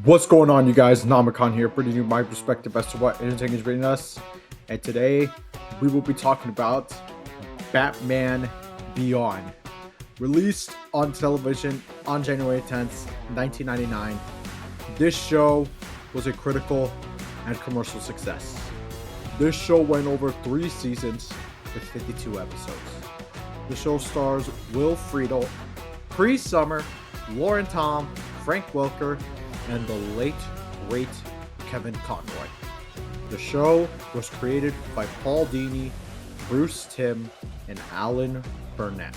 What's going on, you guys? Namakan here, bringing you my perspective as to what entertainment is bringing us. And today, we will be talking about Batman Beyond. Released on television on January 10th, 1999. This show was a critical and commercial success. This show went over 3 seasons with 52 episodes. The show stars Will Friedle, Cree Summer, Lauren Tom, Frank Welker, and the late, great Kevin Conroy. The show was created by Paul Dini, Bruce Timm, and Alan Burnett.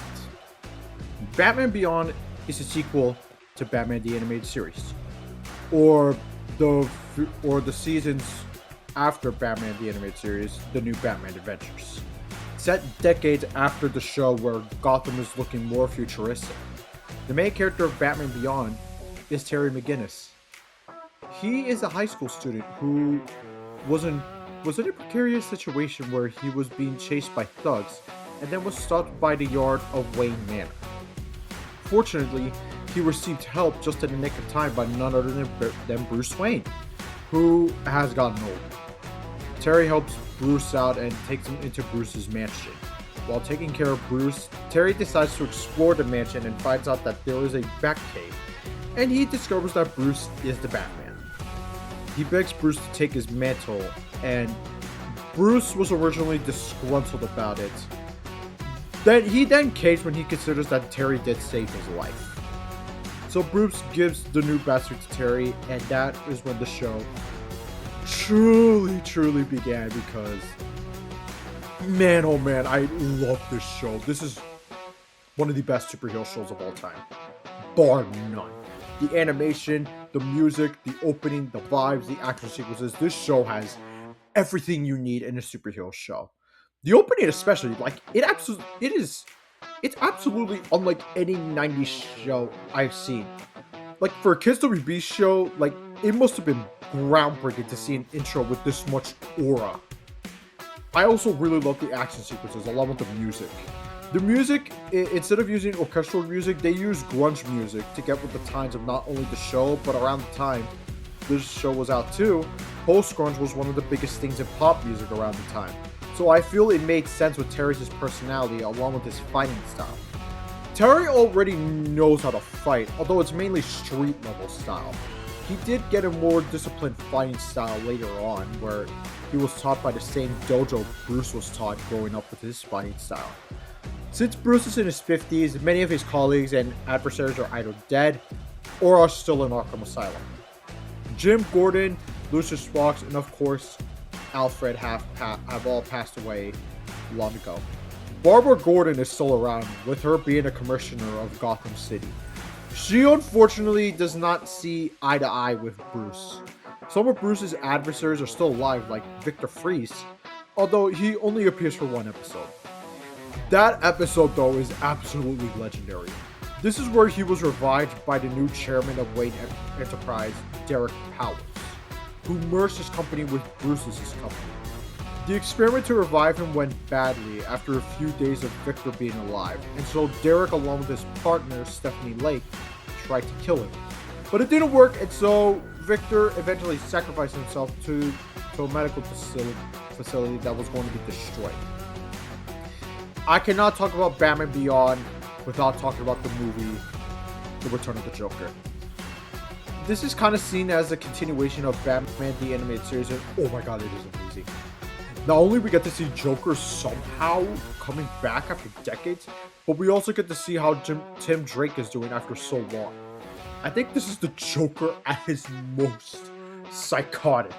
Batman Beyond is a sequel to Batman the Animated Series, or the seasons after Batman the Animated Series, The New Batman Adventures. Set decades after the show, where Gotham is looking more futuristic. The main character of Batman Beyond is Terry McGinnis. He is a high school student who was in a precarious situation where he was being chased by thugs and then was stopped by the yard of Wayne Manor. Fortunately, he received help just in the nick of time by none other than Bruce Wayne, who has gotten old. Terry helps Bruce out and takes him into Bruce's mansion. While taking care of Bruce, Terry decides to explore the mansion and finds out that there is a Batcave, and he discovers that Bruce is the Batman. He begs Bruce to take his mantle, and Bruce was originally disgruntled about it. He then caves when he considers that Terry did save his life. So Bruce gives the new Batsuit to Terry, and that is when the show truly began, because man, oh man, I love this show. This is one of the best superhero shows of all time, bar none. The animation, the music, the opening, the vibes, the action sequences. This show has everything you need in a superhero show. The opening especially, it's absolutely unlike any 90s show I've seen. Like, for a Kids WB show, it must have been groundbreaking to see an intro with this much aura. I also really love the action sequences along with the music. The music, instead of using orchestral music, they use grunge music to get with the times of not only the show, but around the time this show was out too, post-grunge was one of the biggest things in pop music around the time. So I feel it made sense with Terry's personality along with his fighting style. Terry already knows how to fight, although it's mainly street level style. He did get a more disciplined fighting style later on, where he was taught by the same dojo Bruce was taught growing up with his fighting style. Since Bruce is in his 50s, many of his colleagues and adversaries are either dead or are still in Arkham Asylum. Jim Gordon, Lucius Fox, and of course Alfred have all passed away long ago. Barbara Gordon is still around, with her being a commissioner of Gotham City. She unfortunately does not see eye to eye with Bruce. Some of Bruce's adversaries are still alive, like Victor Fries, although he only appears for one episode. That episode, though, is absolutely legendary. This is where he was revived by the new chairman of Wayne Enterprise, Derek Powers, who merged his company with Bruce's company. The experiment to revive him went badly after a few days of Victor being alive, and so Derek, along with his partner, Stephanie Lake, tried to kill him. But it didn't work, and so Victor eventually sacrificed himself to a medical facility that was going to be destroyed. I cannot talk about Batman Beyond without talking about the movie The Return of the Joker. This is kind of seen as a continuation of Batman the Animated Series, and oh my god, it is amazing. Not only we get to see Joker somehow coming back after decades, but we also get to see how Tim Drake is doing after so long. I think this is the Joker at his most psychotic.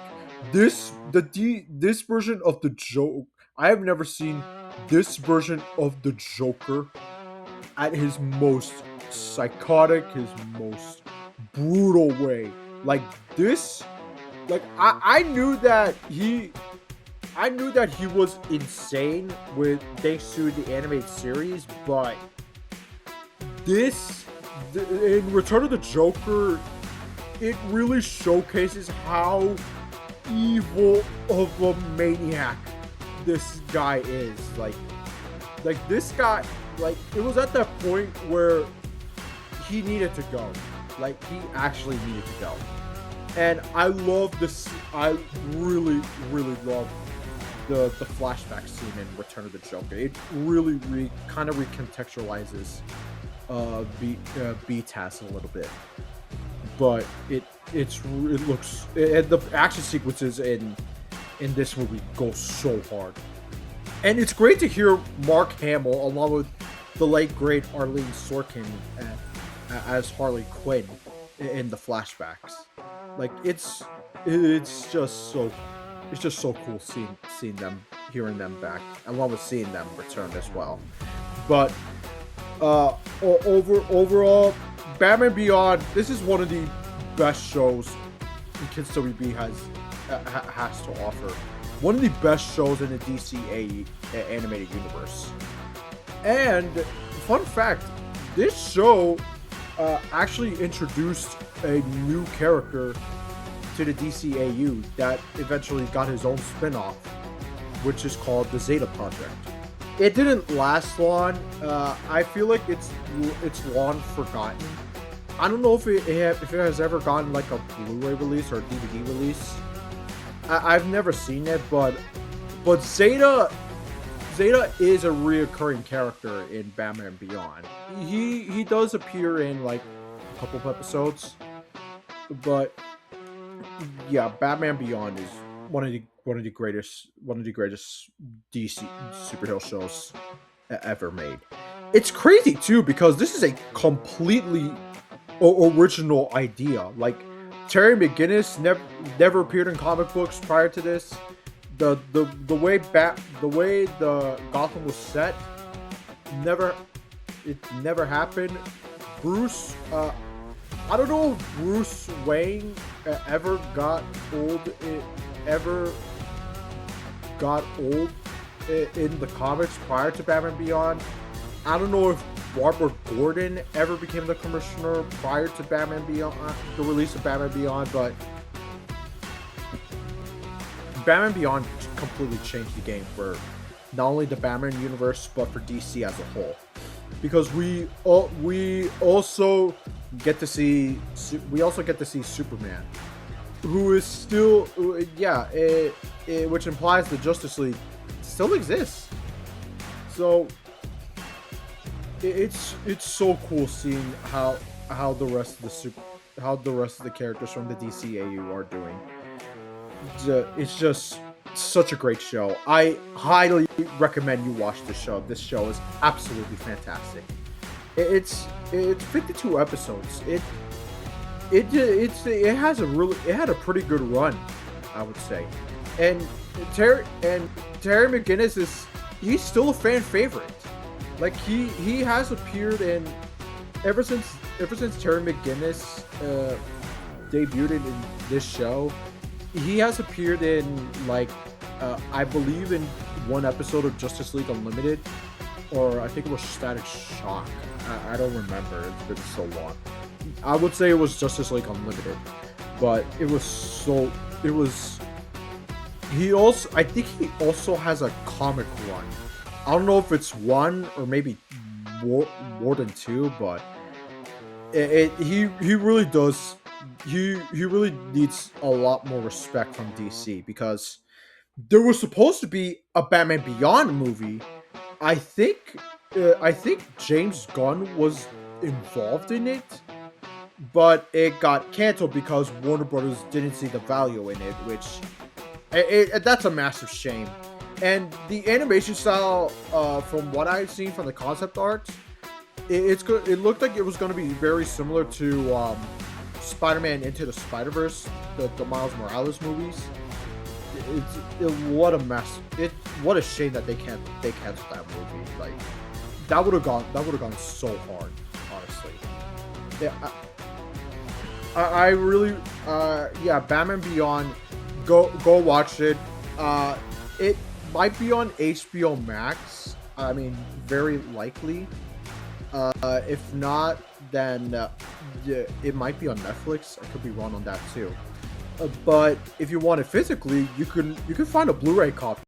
This version of the Joker, I have never seen this version of the Joker at his most psychotic, his most brutal way. I knew that he was insane thanks to the animated series, but in Return of the Joker, it really showcases how evil of a maniac this guy is. Like this guy, like it was at that point where he needed to go. Like he actually needed to go. And I love this. I really, really love the flashback scene in Return of the Joker. It really kind of recontextualizes BTAS a little bit, but it looks and the action sequences in this movie go so hard, and it's great to hear Mark Hamill along with the late great Arlene Sorkin as Harley Quinn in the flashbacks. Like it's just so cool seeing them, hearing them back, along with seeing them return as well. But overall, Batman Beyond, this is one of the best shows Kids WB has to offer. One of the best shows in the DC animated universe. And fun fact, this show actually introduced a new character to the DCAU that eventually got his own spin-off, which is called the Zeta Project. It didn't last long. I feel like it's long forgotten. I don't know if it has ever gotten like a Blu-ray release or a DVD release. I've never seen it, but Zeta is a reoccurring character in Batman Beyond. He does appear in like a couple of episodes, but yeah, Batman Beyond is one of the greatest DC superhero shows ever made. It's crazy too because this is a completely original idea. Like Terry McGinnis never appeared in comic books prior to this. The way the Gotham was set never happened. Bruce, I don't know if Bruce Wayne ever got old in the comics prior to Batman Beyond. I don't know if Barbara Gordon ever became the commissioner prior to Batman Beyond, the release of Batman Beyond, but Batman Beyond completely changed the game for not only the Batman universe but for DC as a whole, because we also get to see Superman, who is still which implies the Justice League still exists. So it's so cool seeing how the rest of the characters from the DCAU are doing. It's just such a great show. I highly recommend you watch this show. This show is absolutely fantastic. It's 52 episodes. It had a pretty good run, I would say. And Terry McGinnis he's still a fan favorite. Like he has appeared in ever since Terry McGinnis debuted in this show. He has appeared in I believe in one episode of Justice League Unlimited, or I think it was Static Shock. I don't remember. It's been so long. I would say it was Justice League Unlimited, but I think he also has a comic run. I don't know if it's one or maybe more than two, but he really does. He really needs a lot more respect from DC, because there was supposed to be a Batman Beyond movie. I think James Gunn was involved in it, but it got canceled because Warner Brothers didn't see the value in it, which that's a massive shame. And the animation style, from what I've seen from the concept art, it's good. It looked like it was going to be very similar to Spider-Man Into the Spider-Verse, the Miles Morales movies. What a mess! What a shame that they canceled that movie. Like that would have gone so hard, honestly. Yeah, I really Batman Beyond. Go watch it. It might be on HBO Max. I mean, very likely. If not, then it might be on Netflix. I could be wrong on that too. But if you want it physically, you can find a Blu-ray copy